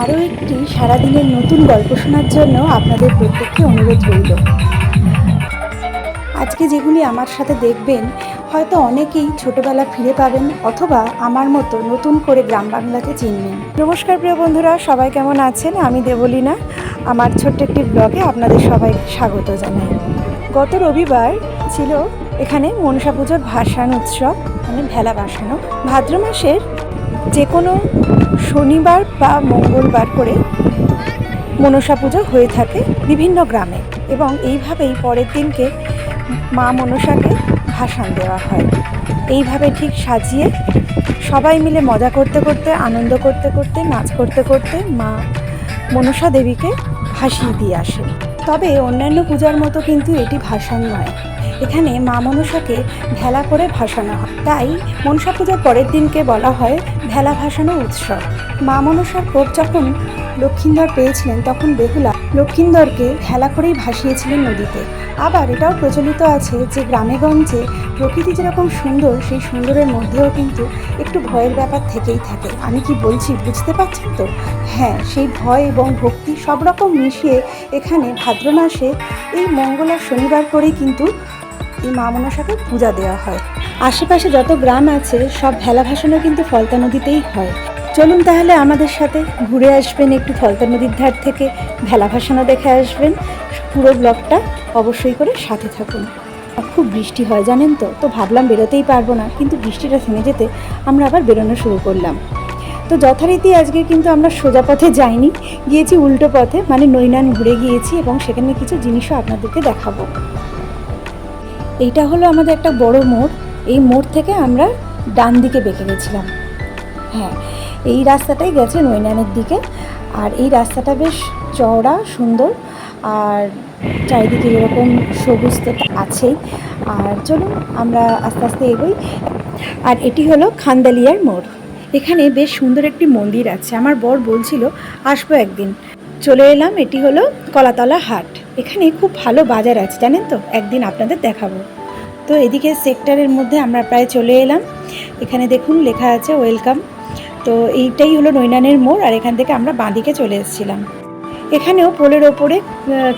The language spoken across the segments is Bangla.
আরও একটি সারাদিনের নতুন গল্প শোনার জন্য আপনাদের প্রত্যেককে অনুরোধ রইল। আজকে যেগুলি আমার সাথে দেখবেন, হয়তো অনেকেই ছোটবেলা ফিরে পাবেন, অথবা আমার মতো নতুন করে গ্রাম বাংলাকে চিনবেন। নমস্কার প্রিয় বন্ধুরা, সবাই কেমন আছেন? আমি দেবলীনা, আমার ছোট্ট একটি ব্লগে আপনাদের সবাইকে স্বাগত জানাই। গত রবিবার ছিল এখানে মনসা পুজোর ভাসান উৎসব, মানে ভেলা ভাসানো। ভাদ্র মাসের যে কোনো শনিবার বা মঙ্গলবার করে মনসা পুজো হয়ে থাকে বিভিন্ন গ্রামে, এবং এইভাবেই পরের দিনকে মা মনসাকে ভাসান দেওয়া হয়। এইভাবে ঠিক সাজিয়ে সবাই মিলে মজা করতে করতে, আনন্দ করতে করতে, নাচ করতে করতে মা মনসা দেবীকে ভাসিয়ে দিয়ে আসে। তবে অন্যান্য পূজার মতো কিন্তু এটি ভাসান নয়, এখানে মা মনসাকে ভেলা করে ভাসানো হয়। তাই মনসা পূজার পরের দিনকে বলা হয় ভেলা ভাসানো উৎসব। মা মনসার কোপ যখন লক্ষিন্দর পেয়েছিলেন, তখন বেহুলা লক্ষিন্দরকে ভেলা করেই ভাসিয়েছিলেন নদীতে। আবার এটাও প্রচলিত আছে যে গ্রামেগঞ্জে প্রকৃতি যেরকম সুন্দর, সেই সুন্দরের মধ্যেও কিন্তু একটু ভয়ের ব্যাপার থেকেই থাকে। আমি কি বলছি বুঝতে পারছেন তো? হ্যাঁ, সেই ভয় এবং ভক্তি সব রকম মিশিয়ে এখানে ভাদ্র মাসে এই মঙ্গল আর শনিবার করেই কিন্তু এই মা মনসাকে পূজা দেওয়া হয়। আশেপাশে যত গ্রাম আছে সব ভেলা ভাসানো কিন্তু ফলতা নদীতেই হয়। চলুন তাহলে আমাদের সাথে ঘুরে আসবেন, একটু ফলতা নদীর ধার থেকে ভেলা ভাসানো দেখে আসবেন। পুরো ব্লগটা অবশ্যই করে সাথে থাকুন। খুব বৃষ্টি হয় জানেন তো ভাবলাম বেরোতেই পারবো না, কিন্তু বৃষ্টিটা থেমে যেতে আমরা আবার বেরোনো শুরু করলাম। তো যথারীতি আজকে কিন্তু আমরা সোজা পথে যাইনি, গিয়েছি উল্টো পথে, মানে নৈনান ঘুরে গিয়েছি, এবং সেখানে কিছু জিনিসও আপনাদেরকে দেখাবো। এইটা হলো আমাদের একটা বড় মোড়। এই মোড় থেকে আমরা ডান দিকে বেঁকে গেছিলাম। হ্যাঁ, এই রাস্তাটাই গেছে নৈনানের দিকে, আর এই রাস্তাটা বেশ চওড়া, সুন্দর, আর চারিদিকে এরকম সবুজ তো আছেই। আর চলুন আমরা আস্তে আস্তে এগোই। আর এটি হলো খান্দালিয়ার মোড়। এখানে বেশ সুন্দর একটি মন্দির আছে, আমার বর বলছিল আসবো একদিন। চলে এলাম। এটি হলো কলাতলা হাট। এখানে খুব ভালো বাজার আছে জানেন তো, একদিন আপনাদের দেখাবো। তো এদিকে সেক্টরের মধ্যে আমরা প্রায় চলে এলাম। এখানে দেখুন লেখা আছে ওয়েলকাম। তো এইটাই হলো নৈনানের মোড়, আর এখান থেকে আমরা বাঁদিকে চলে এসেছিলাম। এখানেও পোলের ওপরে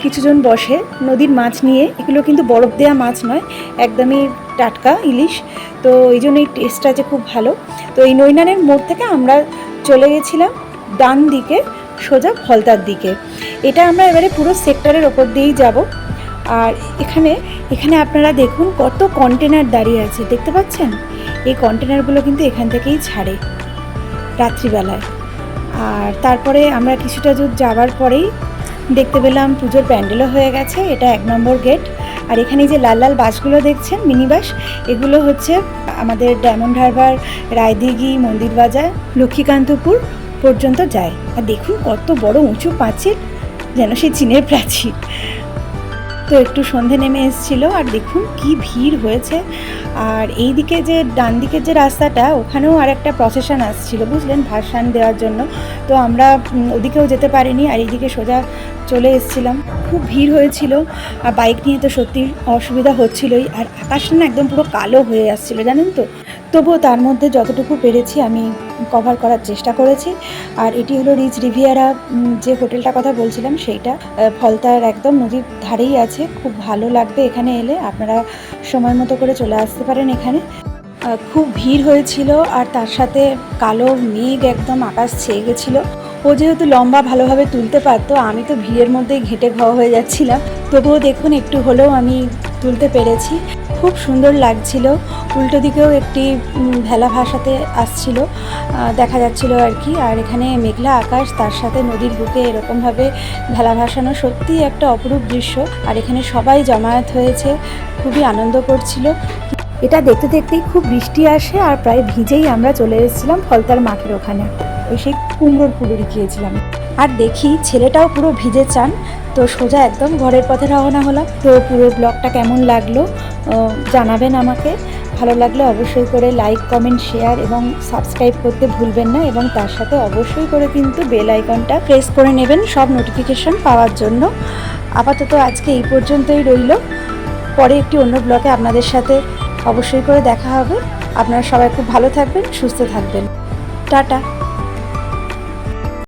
কিছুজন বসে নদীর মাছ নিয়ে। এগুলো কিন্তু বরফ দেওয়া মাছ নয়, একদমই টাটকা ইলিশ। তো এই জন্য এই টেস্টটা যে খুব ভালো। তো এই নৈনানের মোড় থেকে আমরা চলে গেছিলাম ডান দিকে, সোজা ফলতার দিকে। এটা আমরা এবারে পুরো সেক্টরের ওপর দিয়েই যাব। আর এখানে আপনারা দেখুন কত কন্টেনার দাঁড়িয়ে আছে, দেখতে পাচ্ছেন? এই কন্টেনারগুলো কিন্তু এখান থেকেই ছাড়ে রাত্রিবেলায়। আর তারপরে আমরা কিছুটা দূর যাওয়ার পরেই দেখতে পেলাম পুজোর প্যান্ডেলও হয়ে গেছে। এটা 1 নম্বর গেট। আর এখানে যে লাল লাল বাসগুলো দেখছেন, মিনি বাস, এগুলো হচ্ছে আমাদের ডায়মন্ড হারবার, রায়দিঘি, মন্দির বাজার, লক্ষ্মীকান্তপুর পর্যন্ত যায়। আর দেখুন কত বড় উঁচু পাঁচিল, যেন সেই চীনের প্রাচীর। তো একটু সন্ধে নেমে এসেছিল, আর দেখুন কি ভিড় হয়েছে। আর এই দিকে যে ডান দিকের যে রাস্তাটা, ওখানেও আর একটা প্রসেশন আসছিল বুঝলেন, ভাসান দেওয়ার জন্য। তো আমরা ওদিকেও যেতে পারিনি, আর এইদিকে সোজা চলে এসেছিলাম। খুব ভিড় হয়েছিল, আর বাইক নিয়ে তো সত্যি অসুবিধা হচ্ছিলোই। আর আকাশটা না একদম পুরো কালো হয়ে আসছিলো জানেন তো। তবুও তার মধ্যে যতটুকু পেরেছি আমি কভার করার চেষ্টা করেছি। আর এটি হলো রিচ রিভিয়ারা, যে হোটেলটার কথা বলছিলাম সেইটা ফলতার একদম নদীর ধারেই আছে। খুব ভালো লাগবে এখানে এলে, আপনারা সময় মতো করে চলে আসতে পারেন। এখানে খুব ভিড় হয়েছিল, আর তার সাথে কালো মেঘ একদম আকাশ ছেয়ে গেছিলো। ও যেহেতু লম্বা ভালোভাবে তুলতে পারতো, আমি তো ভিড়ের মধ্যেই ঘেঁটে ঘ হয়ে যাচ্ছিলাম। তবুও দেখুন একটু হলেও আমি তুলতে পেরেছি। খুব সুন্দর লাগছিল। উল্টো দিকেও একটি ভেলা ভাসাতে আসছিল, দেখা যাচ্ছিল আর কি। আর এখানে মেঘলা আকাশ, তার সাথে নদীর বুকে এরকমভাবে ভেলা ভাসানো সত্যিই একটা অপরূপ দৃশ্য। আর এখানে সবাই জমায়েত হয়েছে, খুবই আনন্দ করছিল। এটা দেখতে দেখতেই খুব বৃষ্টি আসে, আর প্রায় ভিজেই আমরা চলে এসেছিলাম ফলতার মাঠের ওখানে। ওই সেই কুমড়োর পুকুরে গিয়েছিলাম। আর দেখি ছেলেটাও পুরো ভিজে চান। তো সোজা একদম ঘরের পথে রওনা হলাম। তো পুরো ব্লগটা কেমন লাগলো জানাবেন আমাকে। ভালো লাগলে অবশ্যই করে লাইক, কমেন্ট, শেয়ার এবং সাবস্ক্রাইব করতে ভুলবেন না, এবং তার সাথে অবশ্যই করে কিন্তু বেল আইকনটা প্রেস করে নেবেন সব নোটিফিকেশন পাওয়ার জন্য। আপাতত আজকে এই পর্যন্তই রইল। পরে একটি অন্য ব্লগে আপনাদের সাথে অবশ্যই করে দেখা হবে। আপনারা সবাই খুব ভালো থাকবেন, সুস্থ থাকবেন। টাটা।